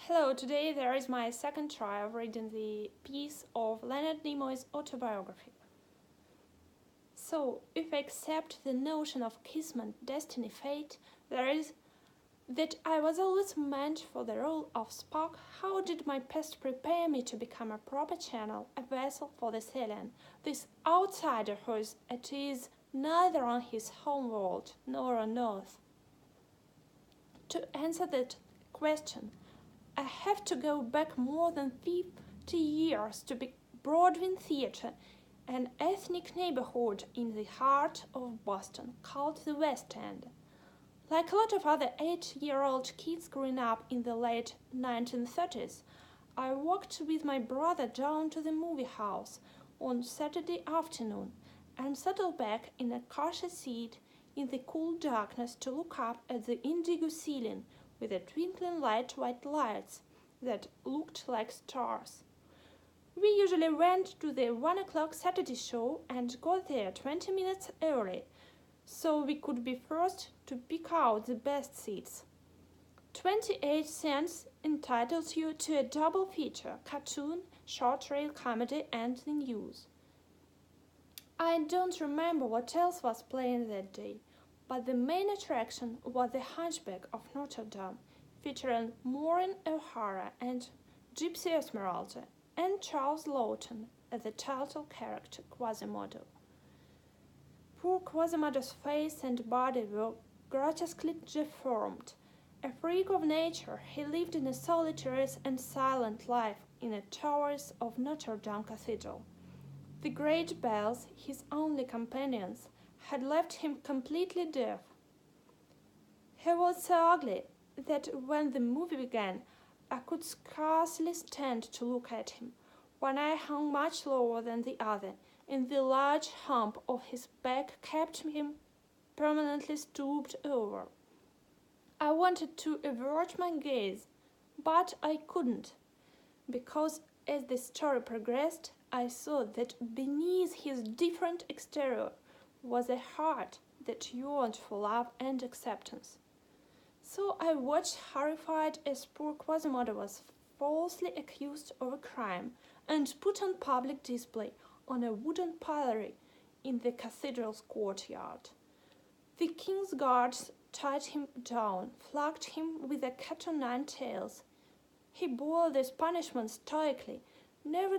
Hello, today there is my second try of reading the piece of Leonard Nimoy's autobiography. So, if I accept the notion of kismet, destiny, fate, there is that I was always meant for the role of Spock. How did my past prepare me to become a proper channel, a vessel for this alien, this outsider who is at ease neither on his home world nor on Earth? To answer that question, I have to go back more than 50 years to Broadway Theatre, an ethnic neighborhood in the heart of Boston called the West End. Like a lot of other 8-year-old kids growing up in the late 1930s, I walked with my brother down to the movie house on Saturday afternoon and settled back in a cushy seat in the cool darkness to look up at the indigo ceiling with the twinkling white lights that looked like stars. We usually went to the 1 o'clock Saturday show and got there 20 minutes early, so we could be first to pick out the best seats. 28 cents entitles you to a double feature, cartoon, short reel comedy, and the news. I don't remember what else was playing that day, but the main attraction was The Hunchback of Notre Dame, featuring Maureen O'Hara and Gypsy Esmeralda, and Charles Lawton as the title character Quasimodo. Poor Quasimodo's face and body were grotesquely deformed. A freak of nature, he lived in a solitary and silent life in the towers of Notre Dame Cathedral. The great bells, his only companions, had left him completely deaf. He was so ugly that when the movie began, I could scarcely stand to look at him. One eye hung much lower than the other, and the large hump of his back kept him permanently stooped over. I wanted to avert my gaze, but I couldn't, because as the story progressed, I saw that beneath his different exterior was a heart that yearned for love and acceptance. So I watched horrified as poor Quasimodo was falsely accused of a crime and put on public display on a wooden pillory in the cathedral's courtyard. The king's guards tied him down, flogged him with a cat o' nine tails. He bore this punishment stoically, never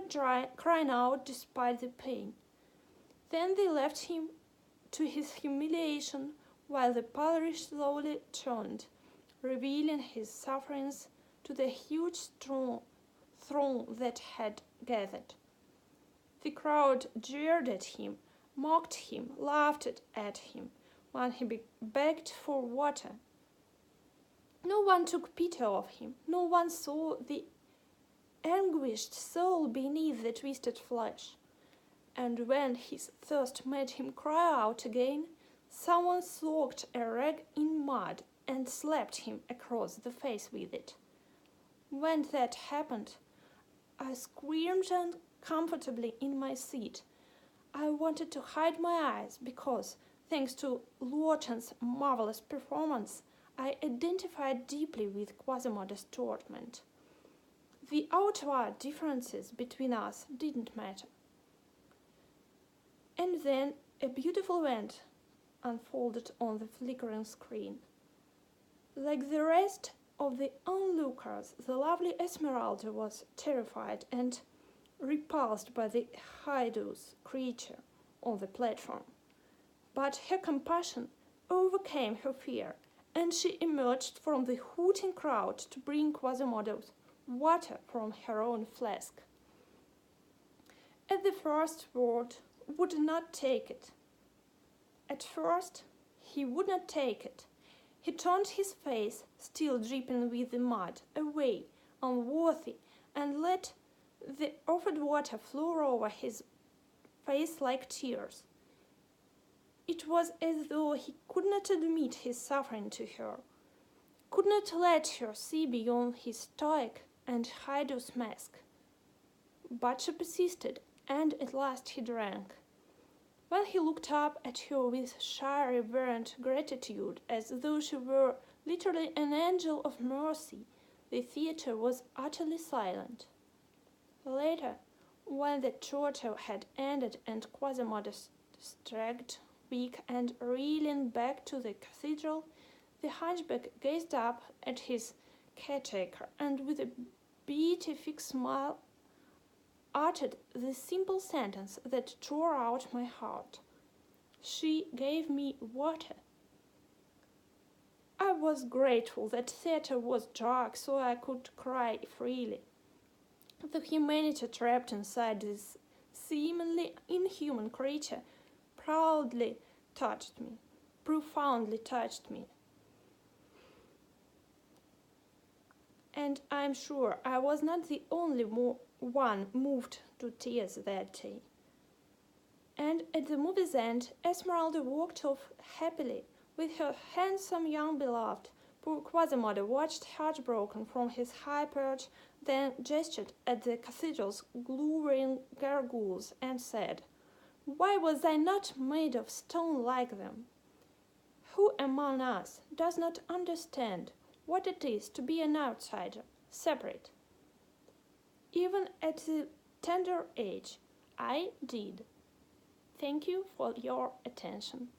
crying out despite the pain. Then they left him to his humiliation while the pillory slowly turned, revealing his sufferings to the huge throng that had gathered. The crowd jeered at him, mocked him, laughed at him when he begged for water. No one took pity of him. No one saw the anguished soul beneath the twisted flesh. And when his thirst made him cry out again, someone soaked a rag in mud and slapped him across the face with it. When that happened, I screamed uncomfortably in my seat. I wanted to hide my eyes because, thanks to Lawton's marvelous performance, I identified deeply with Quasimodo's torment. The outward differences between us didn't matter. And then a beautiful event unfolded on the flickering screen. Like the rest of the onlookers, the lovely Esmeralda was terrified and repulsed by the hideous creature on the platform. But her compassion overcame her fear, and she emerged from the hooting crowd to bring Quasimodo water from her own flask. At the first word, would not take it. At first, he would not take it. He turned his face, still dripping with the mud, away, unworthy, and let the offered water flow over his face like tears. It was as though he could not admit his suffering to her, could not let her see beyond his stoic and hideous mask. But she persisted, and at last he drank. When he looked up at her with shy, reverent gratitude, as though she were literally an angel of mercy, The theatre was utterly silent. Later, when the tour had ended and Quasimodo staggered, weak and reeling back to the cathedral, the hunchback gazed up at his caretaker and with a beatific smile uttered the simple sentence that tore out my heart. She gave me water. I was grateful that theatre was dark so I could cry freely. The humanity trapped inside this seemingly inhuman creature profoundly touched me. And I'm sure I was not the only one moved to tears that day. And at the movie's end, Esmeralda walked off happily with her handsome young beloved. Poor Quasimodo watched heartbroken from his high perch, then gestured at the cathedral's glowering gargoyles and said, "Why was I not made of stone like them? Who among us does not understand what it is to be an outsider, separate? Even at the tender age, I did." Thank you for your attention.